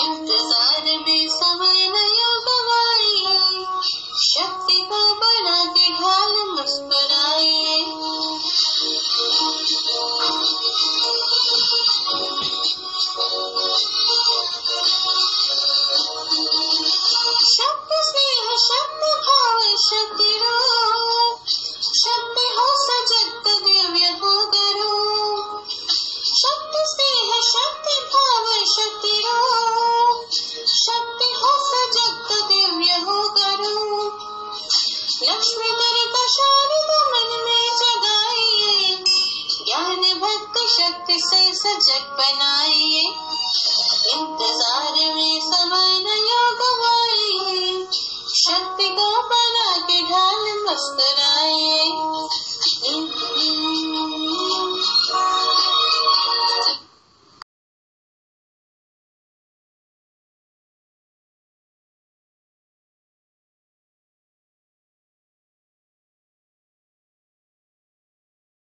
इंतजार में समय न गवाइए, शक्ति को बना के ढाल मुस्कुराइए। शक्ति स्नेह, शक्ति भाव, शक्ति रूप, शक्ति हो सजग दिव्य हो गरूप। शक्ति स्नेह, शक्ति भाव, शक्ति रूप, शक्ति हो सजग दिव्य हो गरूप। लक्ष्मी दरिता शारद मन में जगाइए, ज्ञान भक्ति शक्ति से सजग बनाइए। इंतजार में समय न गवाइए, शक्ति को बना के ढाल मुस्कुराइए।